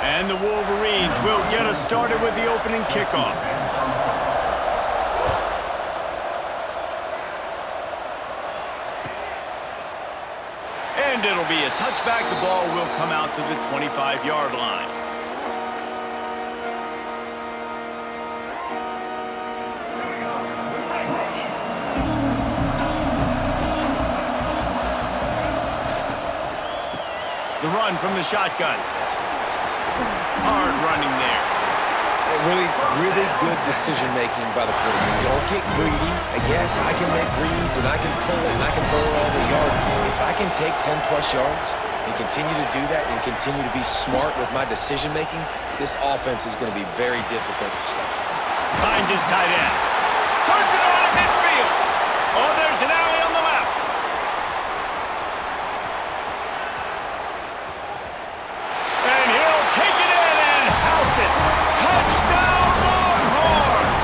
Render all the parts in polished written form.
And the Wolverines will get us started with the opening kickoff. And it'll be a touchback. The ball will come out to the 25-yard line. The run from the shotgun. Hard running there. Really good decision-making by the quarterback. Don't get greedy. Yes, I can make reads, and I can pull it, and I can throw it all the yard. If I can take 10-plus yards and continue to do that and continue to be smart with my decision-making, this offense is going to be very difficult to stop. Finds his tight end. Turns it on in midfield. Oh, there's an alley on the left. And he'll take it in and house it. Touchdown, Longhorns!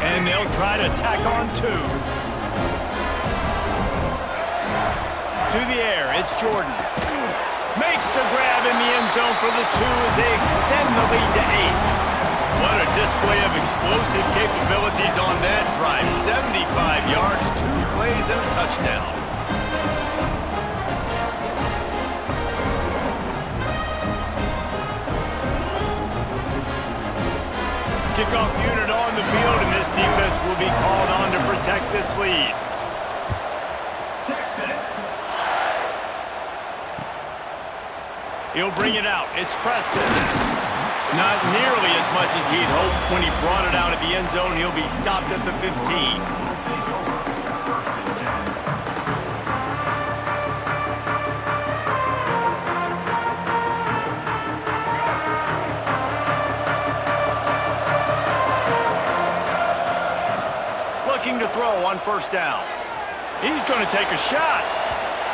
And they'll try to tack on two. To the air, it's Jordan. Makes the grab in the end zone for the two as they extend the lead to 8. What a display of explosive capabilities on that drive. 75 yards, 2 plays, and a touchdown. Kickoff unit on the field, and this defense will be called on to protect this lead. He'll bring it out. It's Preston. Not nearly as much as he'd hoped. When he brought it out at the end zone, he'll be stopped at the 15. Looking to throw on first down. He's going to take a shot.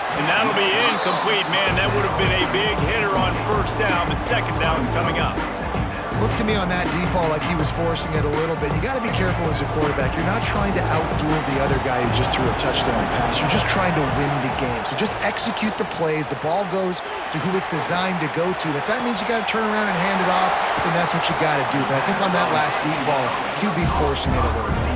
And that'll be incomplete. Man, that would have been a big hitter on first down, but second down's coming up. Looks to me on that deep ball like he was forcing it a little bit. You got to be careful as a quarterback. You're not trying to outduel the other guy who just threw a touchdown pass. You're just trying to win the game. So just execute the plays. The ball goes to who it's designed to go to. And if that means you got to turn around and hand it off, then that's what you got to do. But I think on that last deep ball, QB forcing it a little bit.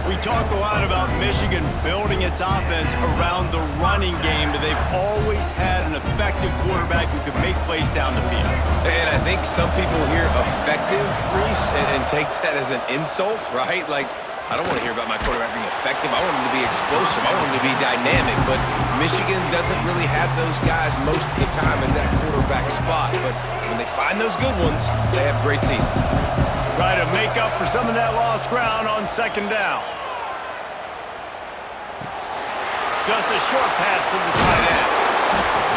We talk a lot about Michigan building its offense around the running game, but they've always had an effective quarterback who could make plays down the field. And I think some people hear effective, Reese, and take that as an insult, right? Like, I don't want to hear about my quarterback being effective. I want him to be explosive. I want him to be dynamic. But Michigan doesn't really have those guys most of the time at that quarterback spot. But when they find those good ones, they have great seasons. Try to make up for some of that lost ground on second down. Just a short pass to the tight end.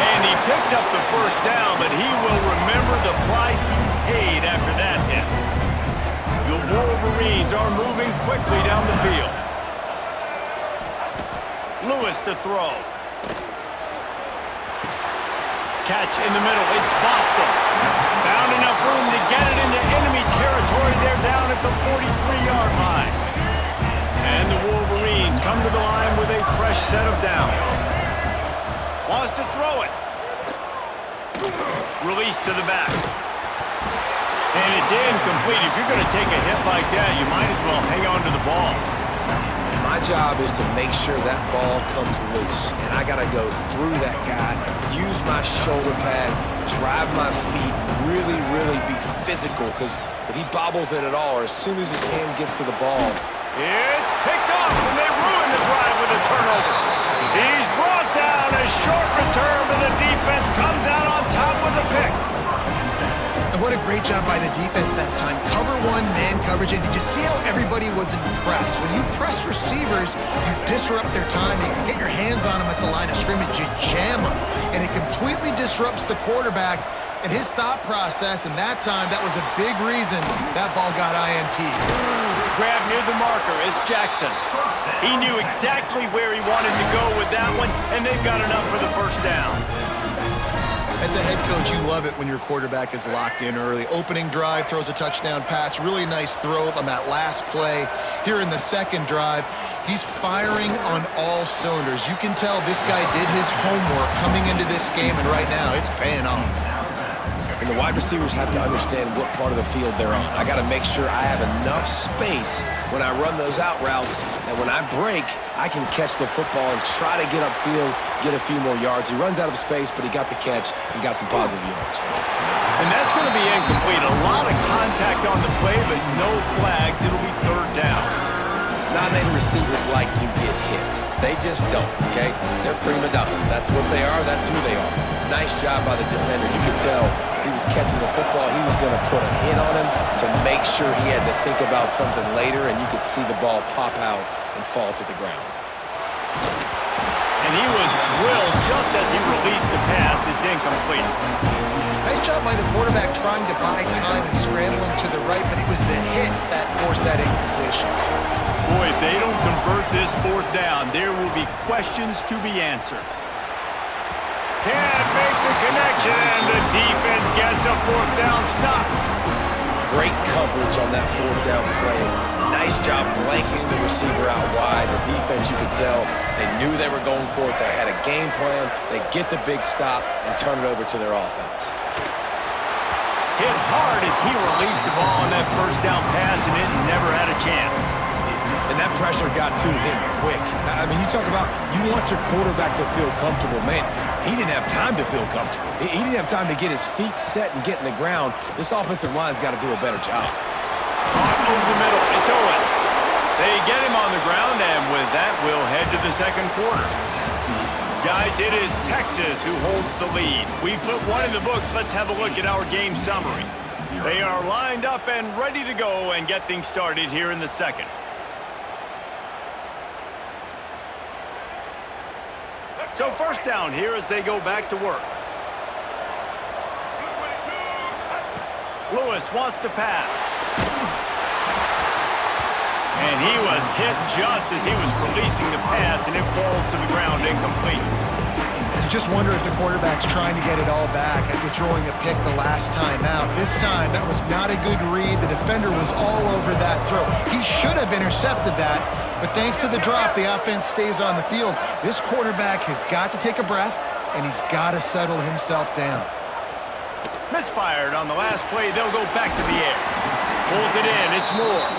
And he picked up the first down, but he will remember the price he paid after that hit. The Wolverines are moving quickly down the field. Lewis to throw. Catch in the middle. It's Boston. Found enough room to get it into enemy territory. They're down at the 43-yard line. And the Wolverines come to the line with a fresh set of downs. Wants to throw it. Release to the back. And it's incomplete. If you're going to take a hit like that, you might as well hang on to the ball. My job is to make sure that ball comes loose. And I got to go through that guy, use my shoulder pad, drive my feet, really be physical. Because if he bobbles it at all, or as soon as his hand gets to the ball, it's picked off, and they ruin the drive with a turnover. He's brought down. A short return, but the defense comes out on top with a pick. And what a great job by the defense that time. Cover one, man coverage. And did you see how everybody was impressed? When you press receivers, you disrupt their timing. You get your hands on them at the line of scrimmage. You jam them. And it completely disrupts the quarterback and his thought process. And that time, that was a big reason that ball got INT. Grab near the marker. It's Jackson. He knew exactly where he wanted to go with that one, and they've got enough for the first down. As a head coach, you love it when your quarterback is locked in early. Opening drive, throws a touchdown pass, really nice throw on that last play. Here in the second drive, he's firing on all cylinders. You can tell this guy did his homework coming into this game, and right now it's paying off. And the wide receivers have to understand what part of the field they're on. I got to make sure I have enough space when I run those out routes that when I break, I can catch the football and try to get upfield, get a few more yards. He runs out of space, but he got the catch and got some positive yards. And that's going to be incomplete. A lot of contact on the play, but no flags. It'll be third down. Not many receivers like to get hit. They just don't, okay? They're prima donnas. That's what they are. That's who they are. Nice job by the defender. You could tell he was catching the football. He was going to put a hit on him to make sure he had to think about something later, and you could see the ball pop out and fall to the ground. And he was drilled just as he released the pass. It's incomplete. Nice job by the quarterback trying to buy time and scrambling to the right, but it was the hit that forced that incompletion. Boy, if they don't convert this fourth down, there will be questions to be answered. Can't make the connection, and the defense gets a fourth down stop. Great coverage on that fourth down play. Nice job blanketing the receiver out wide. The defense, you could tell, they knew they were going for it. They had a game plan. They get the big stop and turn it over to their offense. Hit hard as he released the ball on that first down pass, and it never had a chance. And that pressure got to him quick. I mean, you talk about you want your quarterback to feel comfortable. Man, he didn't have time to feel comfortable. He didn't have time to get his feet set and get in the ground. This offensive line's got to do a better job. Caught over the middle. It's Owens. They get him on the ground, and with that, we'll head to the second quarter. Guys, it is Texas who holds the lead. We've put one in the books. Let's have a look at our game summary. They are lined up and ready to go and get things started here in the second. So first down here as they go back to work. Lewis wants to pass. And he was hit just as he was releasing the pass, and it falls to the ground incomplete. You just wonder if the quarterback's trying to get it all back after throwing a pick the last time out. This time, that was not a good read. The defender was all over that throw. He should have intercepted that, but thanks to the drop, the offense stays on the field. This quarterback has got to take a breath, and he's got to settle himself down. Misfired on the last play. They'll go back to the air. Pulls it in. It's Moore.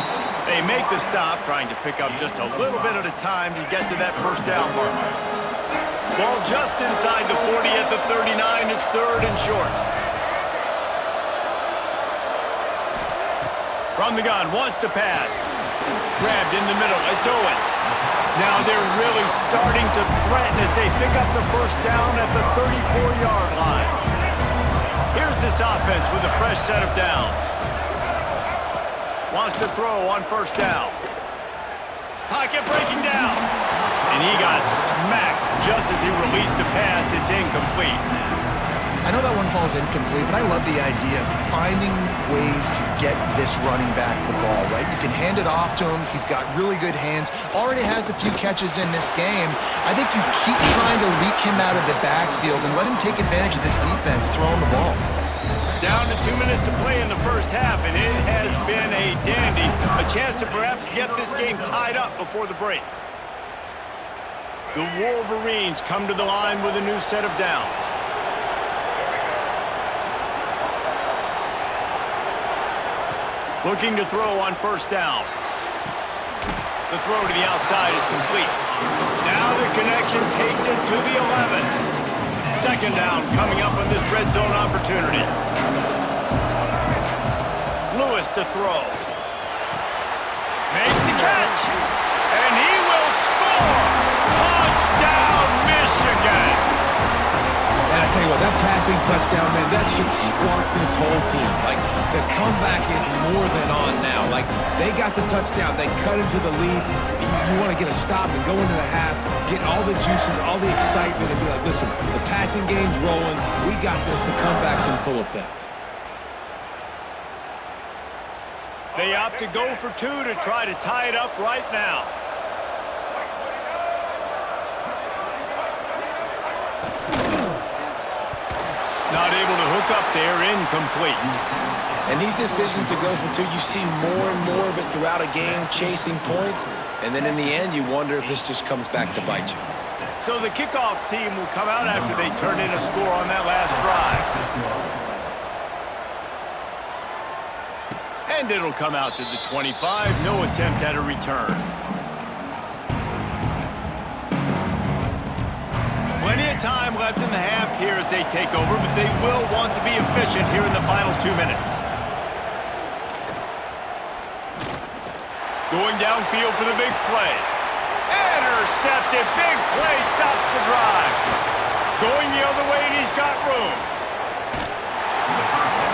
They make the stop, trying to pick up just a little bit at a time to get to that first down marker. Ball just inside the 40 at the 39. It's third and short. From the gun, wants to pass. Grabbed in the middle. It's Owens. Now they're really starting to threaten as they pick up the first down at the 34-yard line. Here's this offense with a fresh set of downs. Wants to throw on first down. Pocket breaking down. And he got smacked just as he released the pass. It's incomplete. I know that one falls incomplete, but I love the idea of finding ways to get this running back the ball, right? You can hand it off to him. He's got really good hands. Already has a few catches in this game. I think you keep trying to leak him out of the backfield and let him take advantage of this defense throwing the ball. Down to 2 minutes to play in the first half, and it has been a dandy. A chance to perhaps get this game tied up before the break. The Wolverines come to the line with a new set of downs. Looking to throw on first down. The throw to the outside is complete. Now the connection takes it to the 11. Second down coming up on this red zone opportunity. Lewis to throw. Makes the catch. And he will score. Touchdown, Michigan. And I tell you what, that passing touchdown, man, that should spark this whole team. Like, the comeback is more than on now. Like, they got the touchdown. They cut into the lead. You want to get a stop and go into the half, get all the juices, all the excitement, and be like, listen, the passing game's rolling. We got this. The comeback's in full effect. They opt to go for two to try to tie it up right now. not able to hook up there, incomplete. And these decisions to go for two, you see more and more of it throughout a game, chasing points, and then in the end, you wonder if this just comes back to bite you. So the kickoff team will come out after they turn in a score on that last drive. And it'll come out to the 25, no attempt at a return. Plenty of time left in the half here as they take over, but they will want to be efficient here in the final 2 minutes. Going downfield for the big play. Intercepted, big play, stops the drive. Going the other way, and he's got room.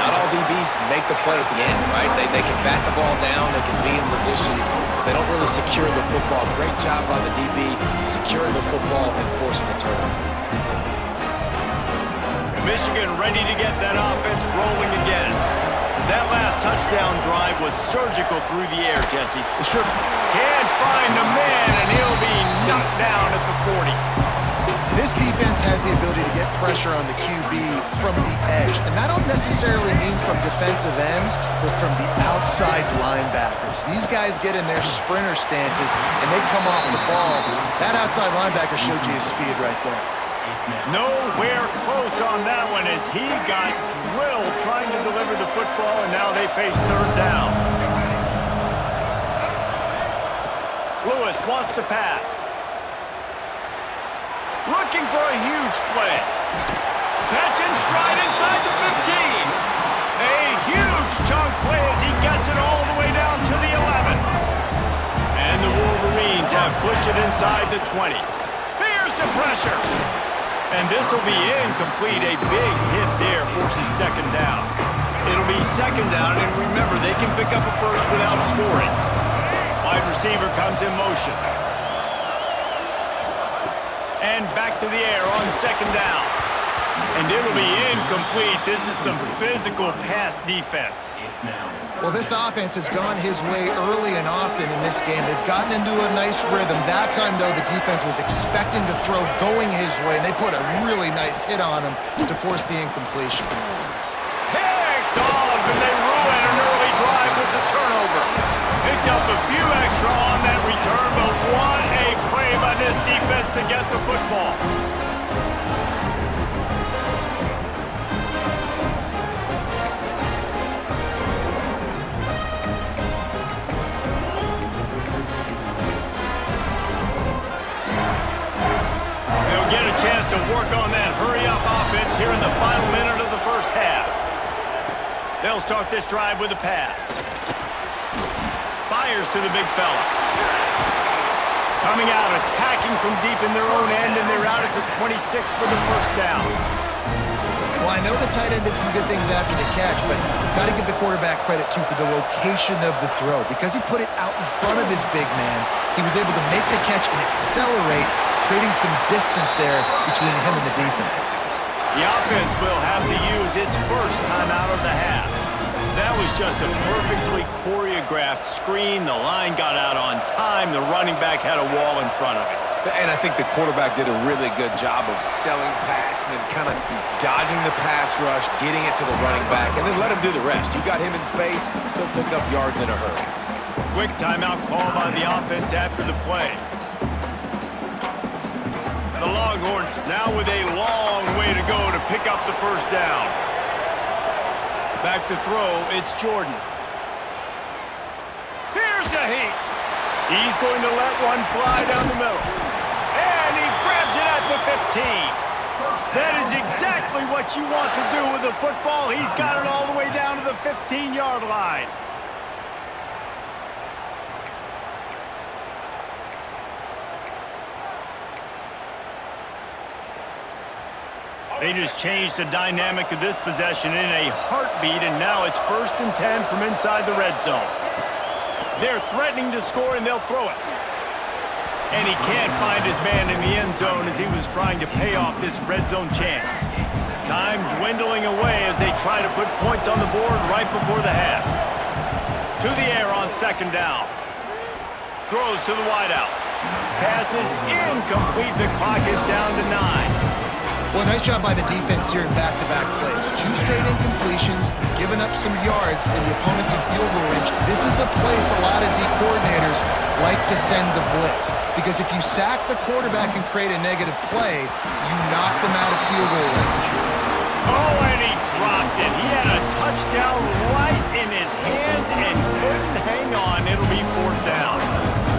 Not all DBs make the play at the end, right? They can bat the ball down, they can be in position, but they don't really secure the football. Great job by the DB securing the football and forcing the turnover. Michigan ready to get that offense rolling again. That last touchdown drive was surgical through the air, Jesse. Sure. Can't find the man, and he'll be knocked down at the 40. This defense has the ability to get pressure on the QB from the edge. And I don't necessarily mean from defensive ends, but from the outside linebackers. These guys get in their sprinter stances, and they come off the ball. That outside linebacker showed you his speed right there. Nowhere close on that one as he got drilled trying to deliver the football, and now they face third down. Lewis wants to pass. Looking for a huge play. Catch and stride inside the 15. A huge chunk play as he gets it all the way down to the 11. And the Wolverines have pushed it inside the 20. Here's the pressure. And this will be incomplete. A big hit there forces second down. It'll be second down, and remember, they can pick up a first without scoring. Wide receiver comes in motion. And back to the air on second down. And it'll be incomplete. This is some physical pass defense. Well, this offense has gone his way early and often in this game. They've gotten into a nice rhythm. That time, though, the defense was expecting to throw going his way, and they put a really nice hit on him to force the incompletion. Picked off, and they ruin an early drive with the turnover. Picked up a few extra on that return, but what a play by this defense to get the football. They'll get a chance to work on that hurry-up offense here in the final minute of the first half. They'll start this drive with a pass. Fires to the big fella. Coming out, attacking from deep in their own end, and they're out at the 26 for the first down. Well, I know the tight end did some good things after the catch, but got to give the quarterback credit, too, for the location of the throw. Because he put it out in front of his big man, he was able to make the catch and accelerate, creating some distance there between him and the defense. The offense will have to use its first time out of the half. That was just a perfectly choreographed screen. The line got out on time. The running back had a wall in front of it. And I think the quarterback did a really good job of selling pass and then kind of dodging the pass rush, getting it to the running back, and then let him do the rest. You got him in space, he'll pick up yards in a hurry. Quick timeout call by the offense after the play. The Longhorns now with a long way to go to pick up the first down. Back to throw, it's Jordan. Here's the heat. He's going to let one fly down the middle. And he grabs it at the 15. That is exactly what you want to do with the football. He's got it all the way down to the 15-yard line. They just changed the dynamic of this possession in a heartbeat, and now it's 1st and 10 from inside the red zone. They're threatening to score, and they'll throw it. And he can't find his man in the end zone as he was trying to pay off this red zone chance. Time dwindling away as they try to put points on the board right before the half. To the air on second down. Throws to the wideout. Pass is incomplete. The clock is down to 9. Well, nice job by the defense here in back-to-back plays. 2 straight incompletions, giving up some yards, and the opponent's in field goal range. This is a place a lot of D coordinators like to send the blitz, because if you sack the quarterback and create a negative play, you knock them out of field goal range. Oh, and he dropped it. He had a touchdown right in his hands and couldn't hang on. It'll be 4th down.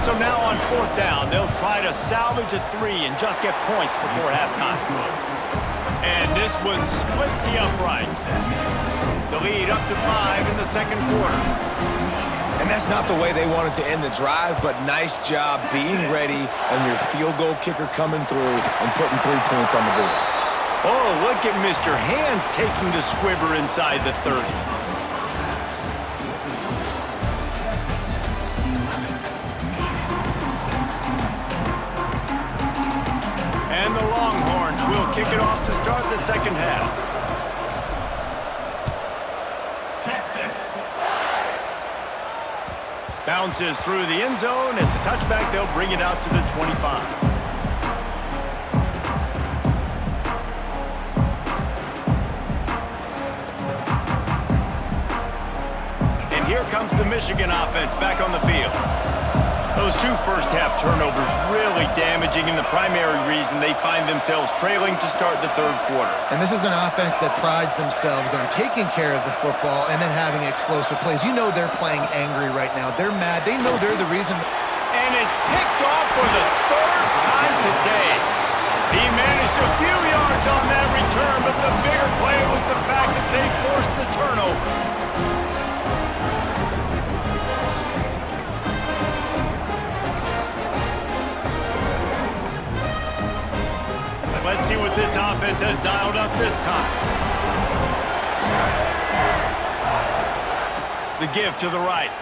So now on 4th down, they'll try to salvage a 3 and just get points before halftime. And this one splits the uprights. The lead up to 5 in the second quarter. And that's not the way they wanted to end the drive, but nice job being ready and your field goal kicker coming through and putting 3 points on the board. Oh, look at Mr. Hands taking the squibber inside the 30. And the Longhorns will kick it off to start the second half. Texas. Bounces through the end zone. It's a touchback. They'll bring it out to the 25. Here comes the Michigan offense back on the field. Those 2 first-half turnovers really damaging, and the primary reason they find themselves trailing to start the third quarter. And this is an offense that prides themselves on taking care of the football and then having explosive plays. You know they're playing angry right now. They're mad. They know they're the reason. And it's picked off for the 3rd time today. He managed a few yards on that return, but the bigger play was the fact that they forced the turnover. Let's see what this offense has dialed up this time. The give to the right.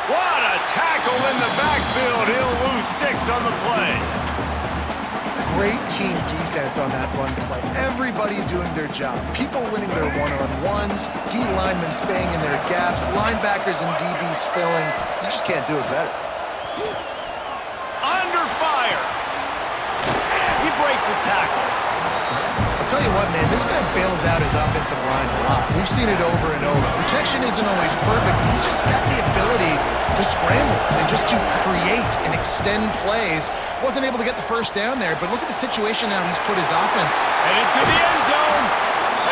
What a tackle in the backfield. He'll lose 6 on the play. Great team defense on that run play. Everybody doing their job. People winning their one-on-ones, D linemen staying in their gaps, linebackers and DBs filling. You just can't do it better. Under fire. He breaks a tackle. I'll tell you what, man, this guy bails out his offensive line a lot. We've seen it over and over. Protection isn't always perfect, but he's just got the ability to scramble and just to create and extend plays. Wasn't able to get the first down there, but look at the situation now he's put his offense. And into the end zone,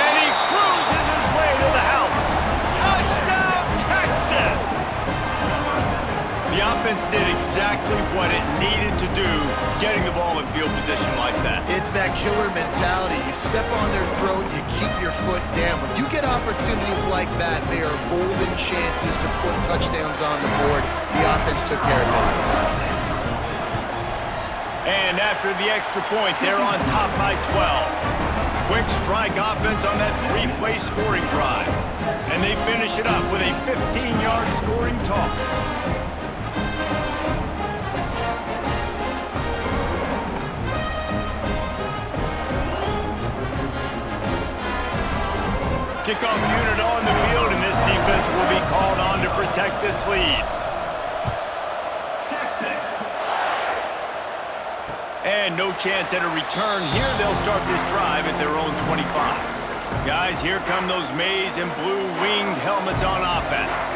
and he cruises his way to the house. Touchdown, Texas! The offense did exactly what it needed to do, getting the ball in field position like that. It's that killer mentality. You step on their throat, you keep your foot down. When you get opportunities like that, they are golden chances to put touchdowns on the board. The offense took care of business. And after the extra point, they're on top by 12. Quick strike offense on that 3-play scoring drive. And they finish it up with a 15-yard scoring toss. Kickoff unit on the field, and this defense will be called on to protect this lead. Texas. And no chance at a return here. They'll start this drive at their own 25. Guys, here come those maize and blue winged helmets on offense.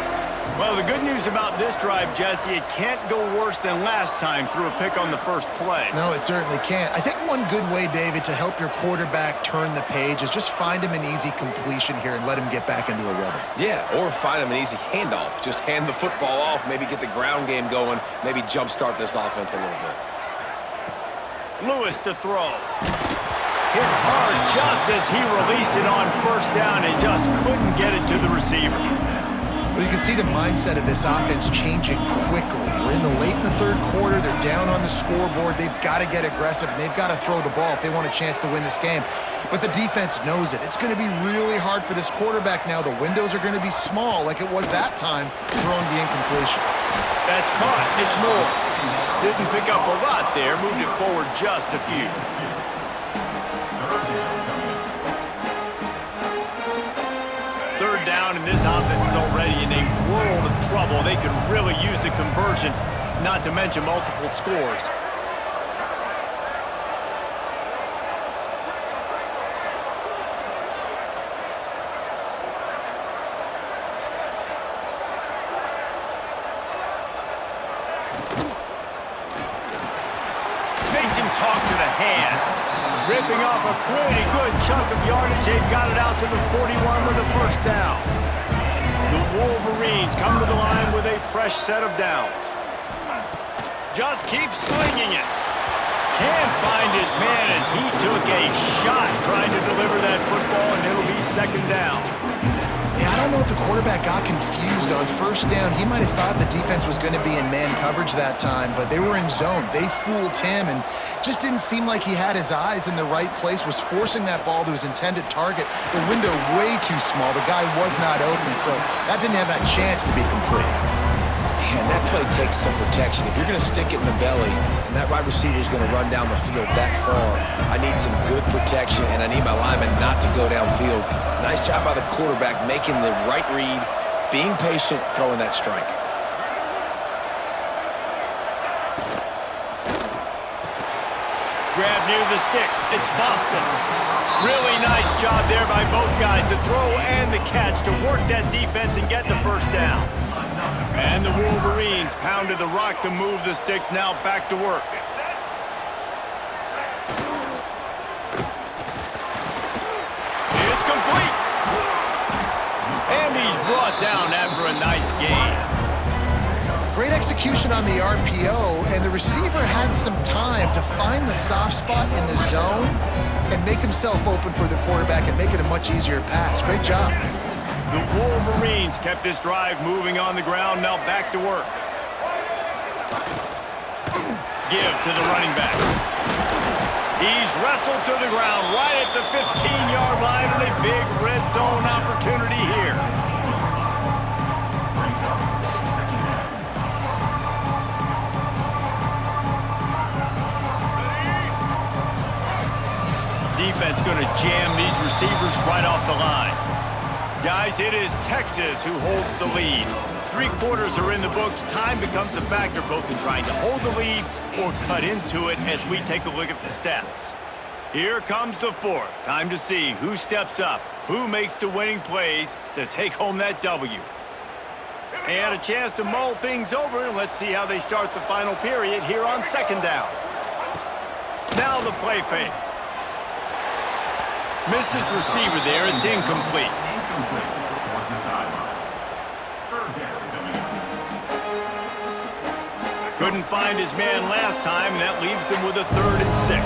Well, the good news about this drive, Jesse, it can't go worse than last time through a pick on the first play. No, it certainly can't. I think one good way, David, to help your quarterback turn the page is just find him an easy completion here and let him get back into a rhythm. Yeah, or find him an easy handoff. Just hand the football off, maybe get the ground game going, maybe jumpstart this offense a little bit. Lewis to throw. Hit hard just as he released it on first down and just couldn't get it to the receiver. Well, you can see the mindset of this offense changing quickly. We're late in the third quarter. They're down on the scoreboard. They've got to get aggressive, and they've got to throw the ball if they want a chance to win this game. But the defense knows it. It's going to be really hard for this quarterback now. The windows are going to be small like it was that time throwing the incompletion. That's caught. It's more. Didn't pick up a lot there. Moved it forward just a few. Third down, and this offense is already in a world of trouble. They could really use a conversion, not to mention multiple scores. talk to the hand. Ripping off a pretty good chunk of yardage. They've got it out to the 41 with a first down. The Wolverines come to the line with a fresh set of downs. Just keeps slinging it. Can't find his man as he took a shot trying to deliver that football, and it'll be second down. Yeah, I don't know if the quarterback got confused on first down. He might have thought the defense was going to be in man coverage that time, but they were in zone. They fooled him and just didn't seem like he had his eyes in the right place, was forcing that ball to his intended target. The window way too small. The guy was not open, so that didn't have that chance to be complete. Man, that play takes some protection. If you're going to stick it in the belly and that wide receiver is going to run down the field that far, I need some good protection, and I need my lineman not to go downfield. Nice job by the quarterback making the right read, being patient, throwing that strike. Grab near the sticks. It's Boston. Really nice job there by both guys to throw and the catch to work that defense and get the first down. And the Wolverines pounded the rock to move the sticks, now back to work. It's complete. And he's brought down after a nice gain. Great execution on the RPO, and the receiver had some time to find the soft spot in the zone and make himself open for the quarterback and make it a much easier pass. Great job. The Wolverines kept this drive moving on the ground, now back to work. Give to the running back. He's wrestled to the ground right at the 15-yard line, and a big red zone opportunity here. Defense going to jam these receivers right off the line. Guys, it is Texas who holds the lead. 3 quarters are in the books. Time becomes a factor both in trying to hold the lead or cut into it as we take a look at the stats. Here comes the fourth. Time to see who steps up, who makes the winning plays to take home that W. They had a chance to mull things over, and let's see how they start the final period here on second down. Now the play fake. Missed his receiver there. It's incomplete. Couldn't find his man last time, and that leaves him with a 3rd and 6.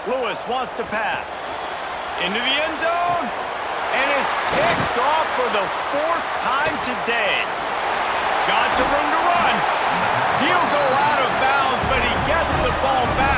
Lewis wants to pass. Into the end zone. And it's picked off for the 4th time today. Got some room to run. He'll go out of bounds, but he gets the ball back.